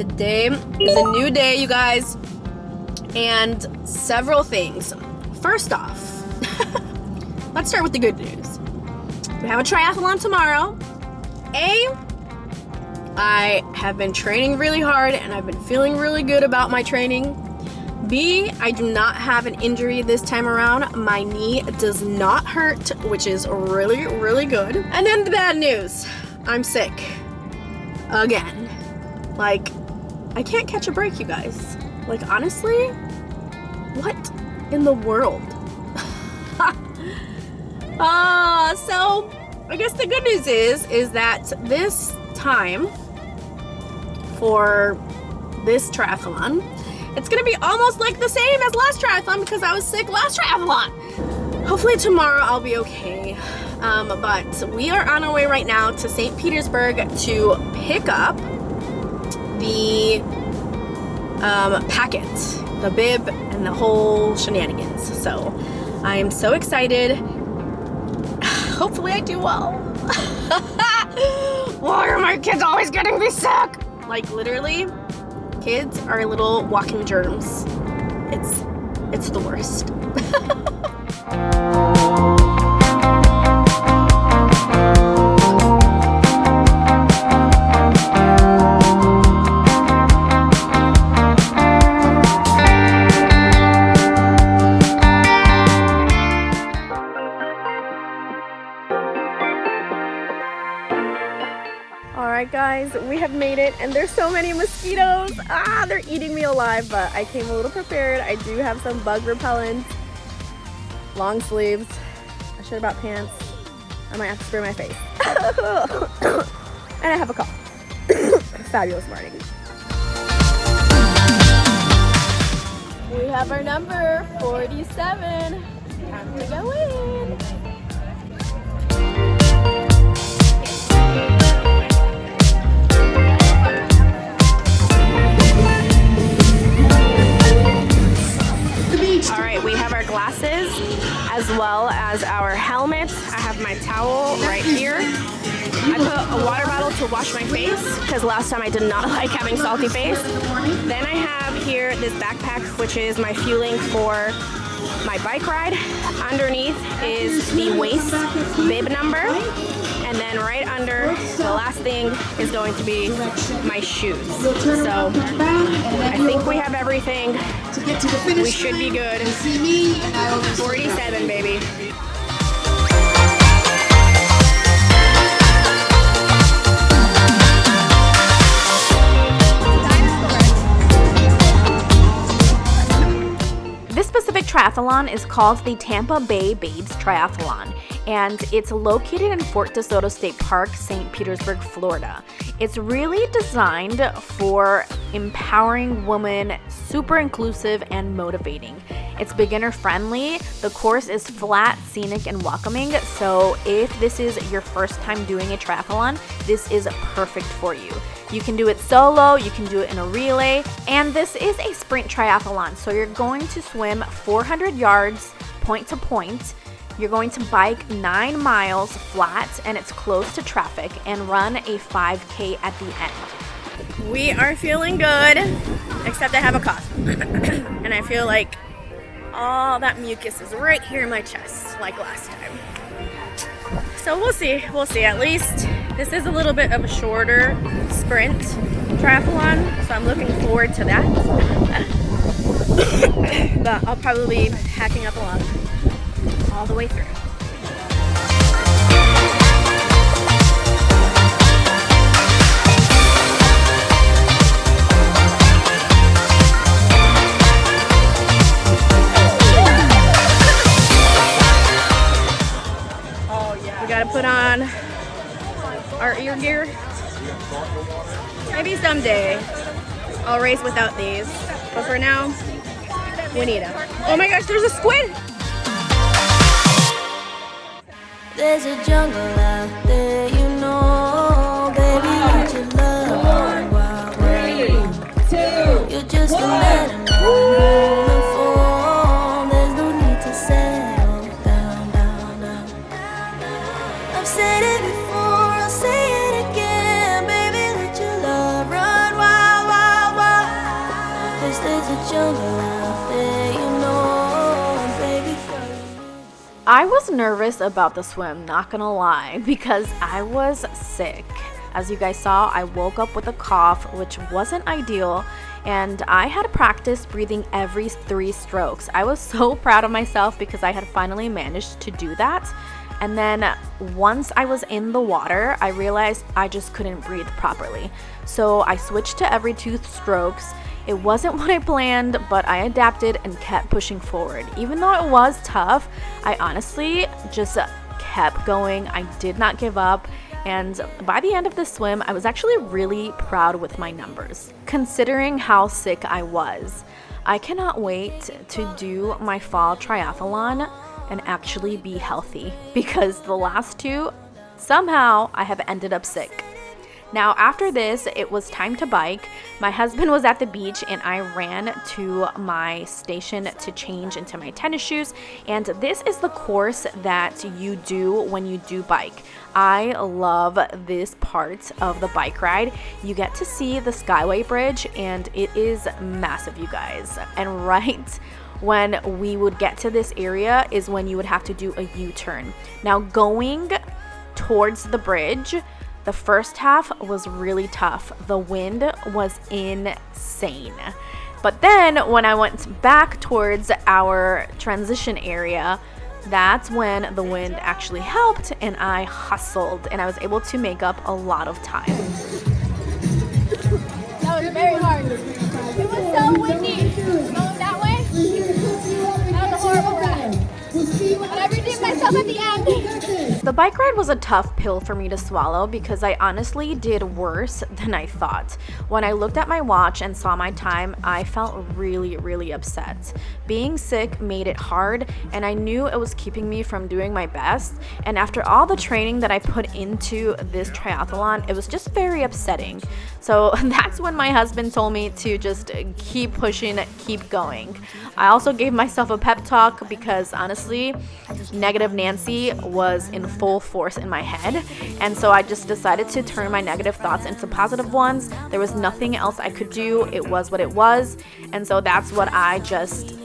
Today is a new day, you guys, and several things. First off, let's start with the good news. We have a triathlon tomorrow. I have been training really hard and I've been feeling really good about my training. B, I do not have an injury this time around. My knee does not hurt, which is really, really good. And then the bad news, I'm sick. Again. Like, I can't catch a break, you guys. Like, honestly, what in the world? So I guess the good news is that this time for this triathlon, it's gonna be almost like the same as last triathlon because I was sick last triathlon. Hopefully tomorrow I'll be okay. But we are on our way right now to St. Petersburg to pick up the packet, the bib, and the whole shenanigans. So I am so excited. Hopefully I do well. Why are my kids always getting me sick? Like, literally, kids are little walking germs. It's the worst. Alright guys, we have made it and there's so many mosquitoes. They're eating me alive, but I came a little prepared. I do have some bug repellent, long sleeves. I should have brought pants. I might have to spray my face. And I have a cough. Fabulous morning. We have our number, 47. Time to go in. Glasses as well as our helmet. I have my towel right here. I put a water bottle to wash my face because last time I did not like having salty face. Then I have here this backpack, which is my fueling for my bike ride. Underneath is the waist bib number. And then right under, the last thing is going to be my shoes. So I think we have everything. We should be good. 47, baby. This specific triathlon is called the Tampa Bay Babes Triathlon, and it's located in Fort DeSoto State Park, St. Petersburg, Florida. It's really designed for empowering women, super inclusive and motivating. It's beginner friendly. The course is flat, scenic, and welcoming. So if this is your first time doing a triathlon, this is perfect for you. You can do it solo, you can do it in a relay, and this is a sprint triathlon. So you're going to swim 400 yards point to point. You're going to bike 9 miles flat, and it's close to traffic, and run a 5K at the end. We are feeling good, except I have a cough. And I feel like all that mucus is right here in my chest, like last time. So we'll see. At least this is a little bit of a shorter sprint triathlon, so I'm looking forward to that. But I'll probably be hacking up a lot all the way through. We gotta put on our ear gear. Maybe someday I'll race without these, but for now, we need them. Oh my gosh, there's a squid! There's a jungle out there, you know, baby, let your love run wild, wild. 3, 2, you're just a man. There's no need to settle down, down, down. I've said it before, I'll say it again, baby, let your love run wild, wild. I was nervous about the swim, not gonna lie, because I was sick. As you guys saw, I woke up with a cough, which wasn't ideal, and I had practiced breathing every 3 strokes. I was so proud of myself because I had finally managed to do that. And then once I was in the water, I realized I just couldn't breathe properly. So I switched to every 2 strokes. It wasn't what I planned, but I adapted and kept pushing forward. Even though it was tough, I honestly just kept going. I did not give up. And by the end of the swim, I was actually really proud with my numbers, considering how sick I was. I cannot wait to do my fall triathlon and actually be healthy, because the last 2, somehow I have ended up sick. Now after this, it was time to bike. My husband was at the beach and I ran to my station to change into my tennis shoes. And this is the course that you do when you do bike. I love this part of the bike ride. You get to see the Skyway Bridge and it is massive, you guys. And right when we would get to this area is when you would have to do a U-turn. Now going towards the bridge, the first half was really tough. The wind was insane. But then when I went back towards our transition area, that's when the wind actually helped and I hustled and I was able to make up a lot of time. That was very hard. It was so windy. Going that way? That was a horrible ride. But I redeemed myself at the end. The bike ride was a tough pill for me to swallow because I honestly did worse than I thought. When I looked at my watch and saw my time, I felt really upset. Being sick made it hard and I knew it was keeping me from doing my best. And after all the training that I put into this triathlon, it was just very upsetting. So that's when my husband told me to just keep pushing, keep going. I also gave myself a pep talk because honestly, negative Nancy was in full force in my head. And so I just decided to turn my negative thoughts into positive ones. There was nothing else I could do. It was what it was. And so that's what I just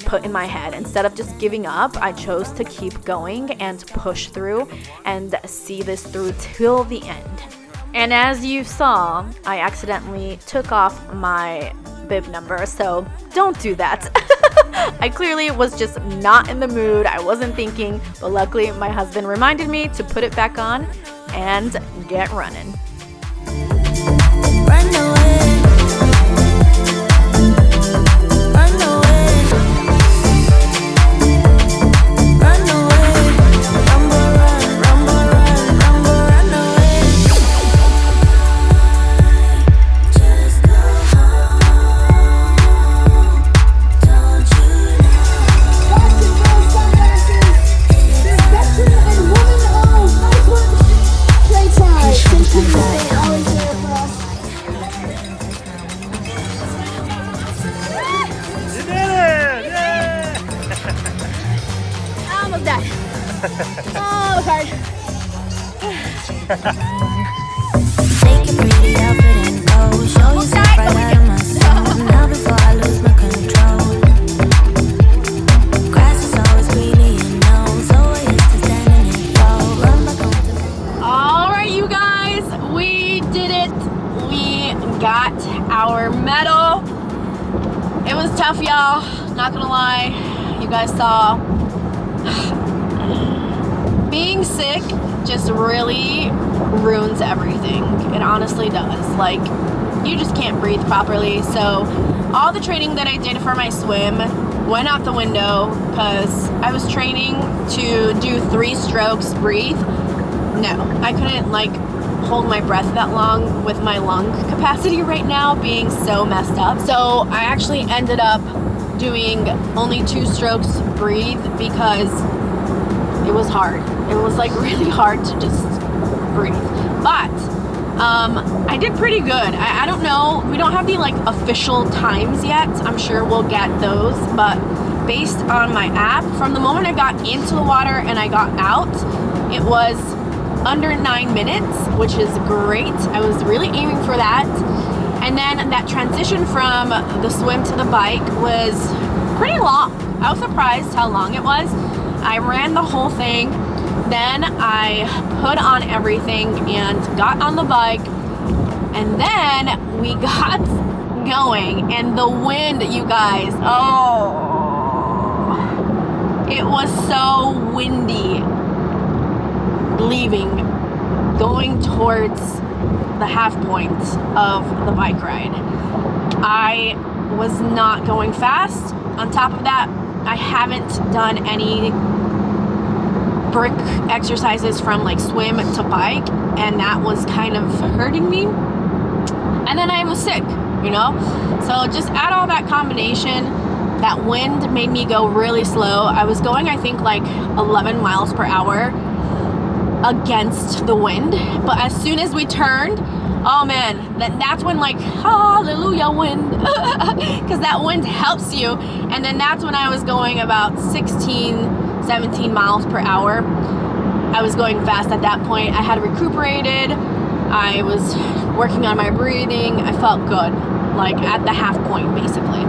put in my head. Instead of just giving up, I chose to keep going and push through and see this through till the end. And as you saw, I accidentally took off my bib number, so don't do that. I clearly was just not in the mood. I wasn't thinking, but luckily my husband reminded me to put it back on and get running. Run away. Run away. Run away. Rumble, run, rumble, run, rumble, run away. Just go home. Don't you know? Boys and girls sunglasses. Veteran and woman-owned. Nice one. Play time. Thank you for being always there for us. You did it! Yay! I almost died. Oh, it was hard. Take your pretty outfit and go. Show yourself right out of my soul. Now before I lose my control. Grass is always greener, you know. So I used to stand in it. Run back home to All right, you guys, we did it. We got our medal. It was tough, y'all. Not gonna lie. You guys saw. Being sick just really ruins everything. It honestly does. Like, you just can't breathe properly. So all the training that I did for my swim went out the window because I was training to do 3 strokes, breathe. No, I couldn't like hold my breath that long with my lung capacity right now being so messed up. So I actually ended up doing only 2 strokes breathe because it was hard. It was like really hard to just breathe. But I did pretty good. I don't know. We don't have the like official times yet. I'm sure we'll get those. But based on my app, from the moment I got into the water and I got out, it was under 9 minutes, which is great. I was really aiming for that. And then that transition from the swim to the bike was pretty long. I was surprised how long it was. I ran the whole thing. Then I put on everything and got on the bike. And then we got going. And the wind, you guys, it was so windy leaving, going towards the half point of the bike ride. I was not going fast. On top of that, I haven't done any brick exercises from like swim to bike, and that was kind of hurting me. And then I was sick, you know? So just add all that combination. That wind made me go really slow. I was going, I think, like 11 miles per hour against the wind. But as soon as we turned, oh man, that's when, like, hallelujah wind, because that wind helps you. And then that's when I was going about 16, 17 miles per hour. I was going fast at that point. I had recuperated. I was working on my breathing. I felt good, like at the half point basically.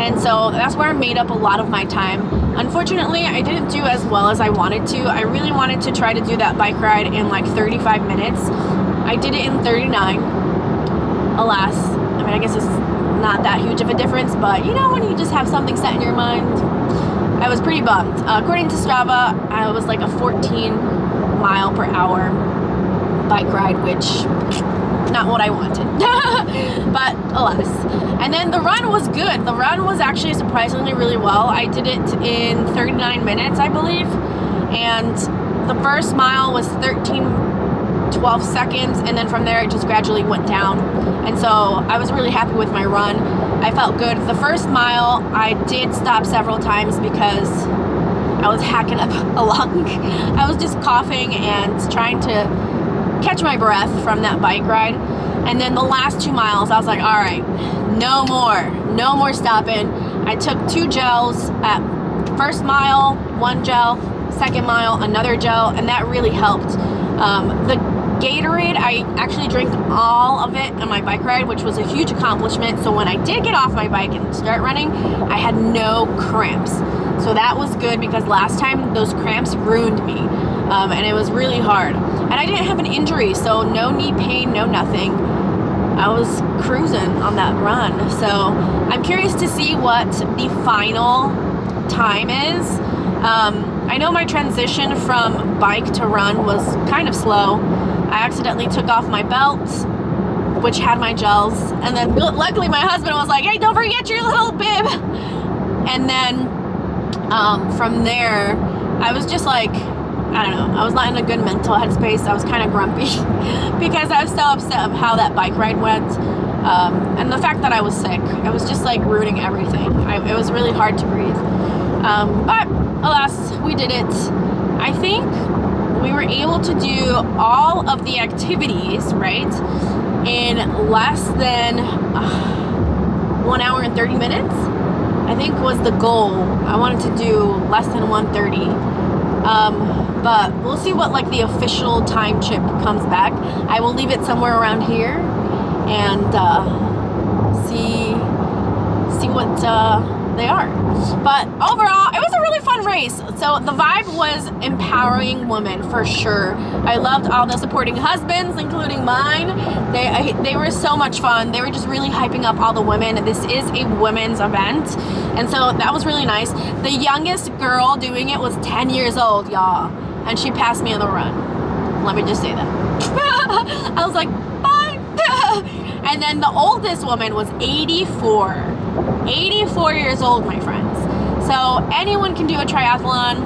And so that's where I made up a lot of my time. Unfortunately, I didn't do as well as I wanted to. I really wanted to try to do that bike ride in like 35 minutes. I did it in 39. Alas, I mean, I guess it's not that huge of a difference, but you know, when you just have something set in your mind, I was pretty bummed. According to Strava, I was like a 14 mile per hour bike ride, which not what I wanted, but alas. And then the run was good. The run was actually surprisingly really well. I did it in 39 minutes, I believe, and the first mile was 12 seconds, and then from there it just gradually went down. And so I was really happy with my run. I felt good. The first mile I did stop several times because I was hacking up a lung. I was just coughing and trying to catch my breath from that bike ride. And then the last 2 miles I was like, all right, no more stopping. I took 2 gels at first mile, 1 gel, second mile, another gel, and that really helped. The Gatorade, I actually drank all of it on my bike ride, which was a huge accomplishment. So when I did get off my bike and start running, I had no cramps. So that was good, because last time those cramps ruined me, and it was really hard. And I didn't have an injury, so no knee pain, no nothing. I was cruising on that run. So I'm curious to see what the final time is. I know my transition from bike to run was kind of slow. I accidentally took off my belt, which had my gels, and then luckily my husband was like, hey, don't forget your little bib. And then from there, I was just like, I don't know, I was not in a good mental headspace. I was kind of grumpy because I was so upset of how that bike ride went. And the fact that I was sick, it was just like ruining everything. It was really hard to breathe. But alas, we did it. I think we were able to do all of the activities, right, in less than 1 hour and 30 minutes, I think was the goal. I wanted to do less than 1:30. But we'll see what like the official time chip comes back. I will leave it somewhere around here and see what they are. But overall, it was a really fun race. So the vibe was empowering women for sure. I loved all the supporting husbands, including mine. They were so much fun. They were just really hyping up all the women. This is a women's event, and so that was really nice. The youngest girl doing it was 10 years old, y'all, and she passed me on the run. Let me just say that. I was like, bye. And then the oldest woman was 84 years old, my friends. So anyone can do a triathlon.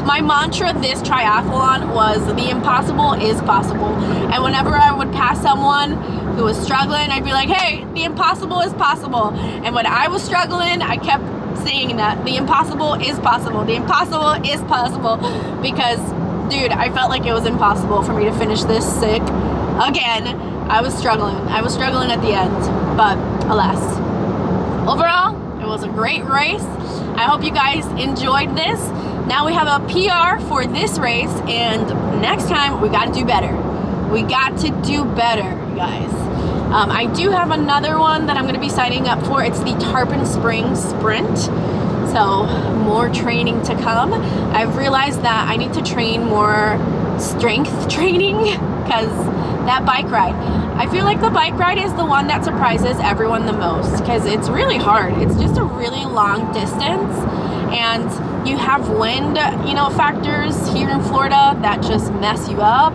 My mantra this triathlon was the impossible is possible. And whenever I would pass someone who was struggling, I'd be like, hey, the impossible is possible. And when I was struggling, I kept saying that the impossible is possible. The impossible is possible. Because, dude, I felt like it was impossible for me to finish this sick. Again, I was struggling. I was struggling at the end. But alas. Overall, it was a great race. I hope you guys enjoyed this. Now we have a PR for this race, and next time we got to do better. We got to do better, you guys. I do have another one that I'm going to be signing up for. It's the Tarpon Springs Sprint. So So more training to come. I've realized that I need to train more strength training because that bike ride, I feel like the bike ride is the one that surprises everyone the most because it's really hard. It's just a really long distance, and you have wind, you know, factors here in Florida that just mess you up.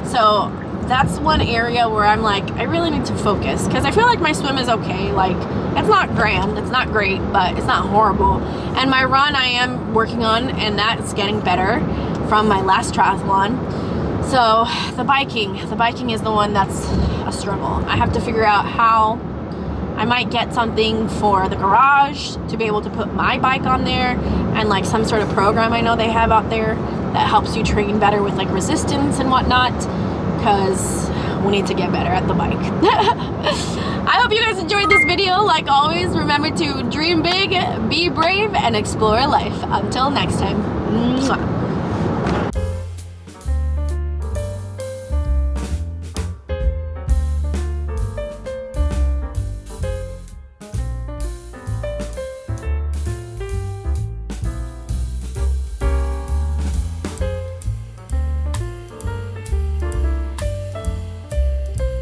So that's one area where I'm like, I really need to focus because I feel like my swim is okay. Like, it's not grand, it's not great, but it's not horrible. And my run I am working on, and that's getting better from my last triathlon. So the biking is the one that's a struggle. I have to figure out how I might get something for the garage to be able to put my bike on there, and like some sort of program I know they have out there that helps you train better with like resistance and whatnot, because we need to get better at the bike. I hope you guys enjoyed this video. Like always, remember to dream big, be brave, and explore life. Until next time. Mwah.